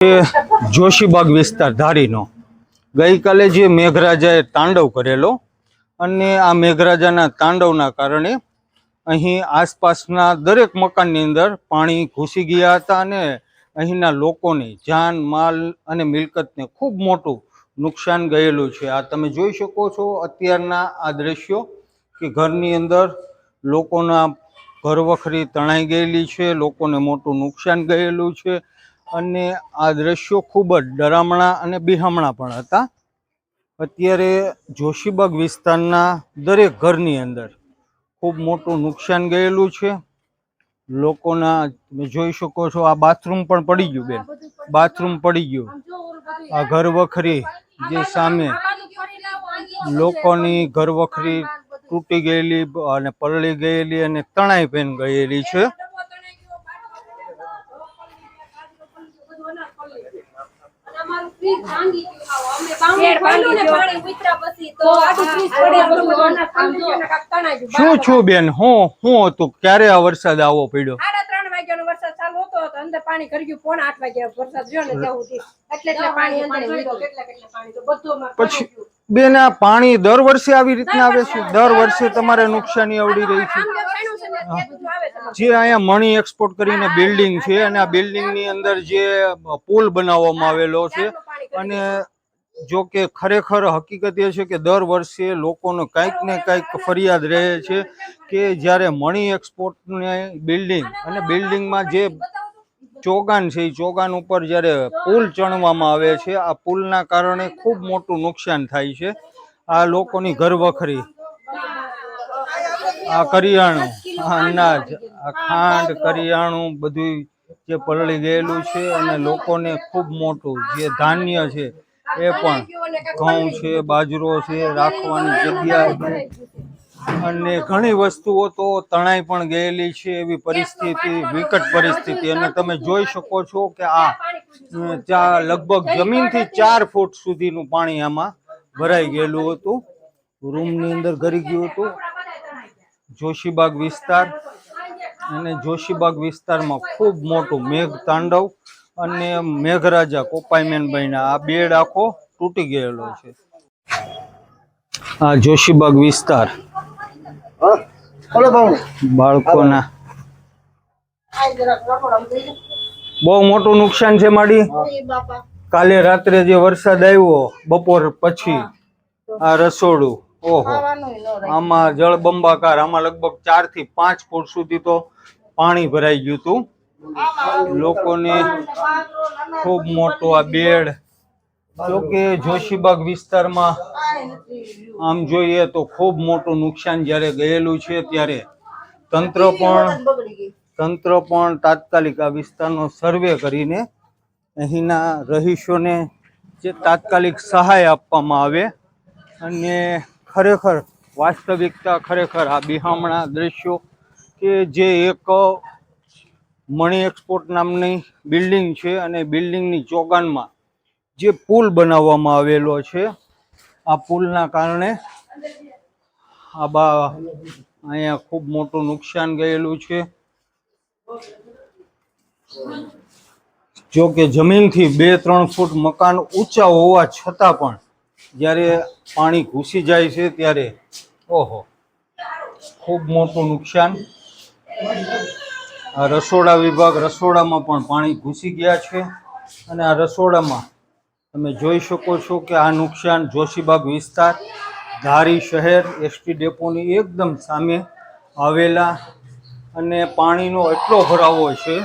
જોશીબાગ વિસ્તાર ધારીનો ગઈકાલે જે મેઘરાજાએ તાંડવ કરેલો અને આ મેઘરાજાના તાંડવના કારણે અહીં આસપાસના દરેક મકાનની અંદર પાણી ઘૂસી ગયા હતા અને અહીંના લોકોની જાન માલ અને મિલકતને ખૂબ મોટું નુકસાન ગયેલું છે। આ તમે જોઈ શકો છો અત્યારના આ દ્રશ્યો કે ઘરની અંદર લોકોના ઘરવખરી તણાઈ ગયેલી છે, લોકોને મોટું નુકસાન ગયેલું છે અને આ દ્રશ્યો ખૂબ જ ડરામણા અને બિહામણા પણ હતા। અત્યારે જોશીબાગ વિસ્તારના દરેક ઘરની અંદર ખૂબ મોટું નુકસાન ગયેલું છે। લોકોના તમે જોઈ શકો છો આ બાથરૂમ પણ પડી ગયું, બેન બાથરૂમ પડી ગયું, આ ઘરવખરી જે સામે લોકોની ઘરવખરી તૂટી ગયેલી અને પલળી ગયેલી અને તણાઈ પેન ગયેલી છે। શું છું બેન, હું હતું ક્યારે આ વરસાદ આવો પડ્યો? 3:30 વાગ્યાનો વરસાદ ચાલુ હતો તો અંદર પાણી કરી ગયું। 8:30 વાગ્યા વરસાદ રહ્યો ને ત્યાં સુધી એટલે પાણી અંદર વીરો કેટલા પાણી તો બધું પછી બેન આ પાણી દર વર્ષે આવી રીતના આવે છે? દર વર્ષે તમારે નુકસાની આવડી રહી છે? જે અહીંયા મણી એક્સપોર્ટ કરીને બિલ્ડિંગ છે અને આ બિલ્ડિંગની અંદર જે પુલ બનાવવામાં આવેલો છે અને જો કે ખરેખર હકીકત એ છે કે દર વર્ષે લોકોનો કંઈક ને કંઈક ફરિયાદ રહે છે કે જ્યારે મણી એક્સપોર્ટની બિલ્ડિંગ અને બિલ્ડિંગમાં જે ચોગાન છે એ ચોગાન ઉપર જ્યારે પુલ ચણવામાં આવે છે, આ પુલના કારણે ખૂબ મોટું નુકસાન થાય છે। આ લોકોની ઘરવખરી, આ કરિયાણું, આ અનાજ, આ ખાંડ કરિયાણું બધું જે પલળી ગયેલું છે અને લોકોને ખૂબ મોટું જે ધાન્ય છે એ પણ ઘઉં છે, બાજરો છે, રાખવાની જગ્યા છે અને ઘણી વસ્તુઓ તો તણાઈ પણ ગયેલી છે। એવી પરિસ્થિતિ, વિકટ પરિસ્થિતિ અને તમે જોઈ શકો છો કે આ લગભગ જમીનથી 4 ફૂટ સુધીનું પાણી આમાં ભરાઈ ગયેલું હતું, રૂમની અંદર ઘરી ગયું હતું। જોશીબાગ વિસ્તાર અને જોશીબાગ વિસ્તારમાં ખૂબ મોટું મેઘ તાંડવ અને મેઘરાજા કોપાઈમેન બન્યા, આ બેડ આખો તૂટી ગયેલો છે। આ જોશીબાગ વિસ્તાર બાળકોના બહુ મોટું નુકસાન છે માડી। કાલે રાત્રે જે વરસાદ આવ્યો બપોર પછી આ રસોડું, ઓહો આમાં જળબંબાકાર, આમાં લગભગ 4 થી 5 ફૂટ સુધી તો પાણી ભરાઈ ગયું હતું। લોકોને ખૂબ મોટો આ બેડ, જોકે જોશીબાગ વિસ્તારમાં આમ જોઈએ તો ખૂબ મોટું નુકસાન જ્યારે ગયેલું છે ત્યારે તંત્ર પણ તાત્કાલિક આ વિસ્તારનો સર્વે કરીને અહીંના રહીશોને જે તાત્કાલિક સહાય આપવામાં આવે અને ખરેખર વાસ્તવિકતા, ખરેખર આ બિહામણા દ્રશ્યો કે જે એક મણી એક્સપોર્ટ નામની બિલ્ડિંગ છે અને બિલ્ડિંગની ચોગાનમાં જે પુલ બનાવવામાં આવેલો છે, આ પુલના કારણે અહીંયા ખૂબ મોટું નુકસાન ગયેલું છે। જો કે જમીનથી 2-3 ફૂટ મકાન ઊંચા હોવા છતાં પણ જ્યારે પાણી ઘૂસી જાય છે ત્યારે ઓહો ખૂબ મોટું નુકસાન। આ રસોડા વિભાગ, રસોડામાં પણ પાણી ઘૂસી ગયા છે અને આ રસોડામાં તમે જોઈ શકો છો કે આ નુકસાન જોશીબાગ વિસ્તાર ધારી શહેર એસટી ડેપોની એકદમ સામે આવેલા અને પાણીનો એટલો ભરાવો છે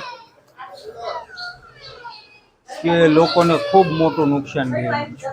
કે લોકોને ખૂબ મોટું નુકસાન ગયેલું છે।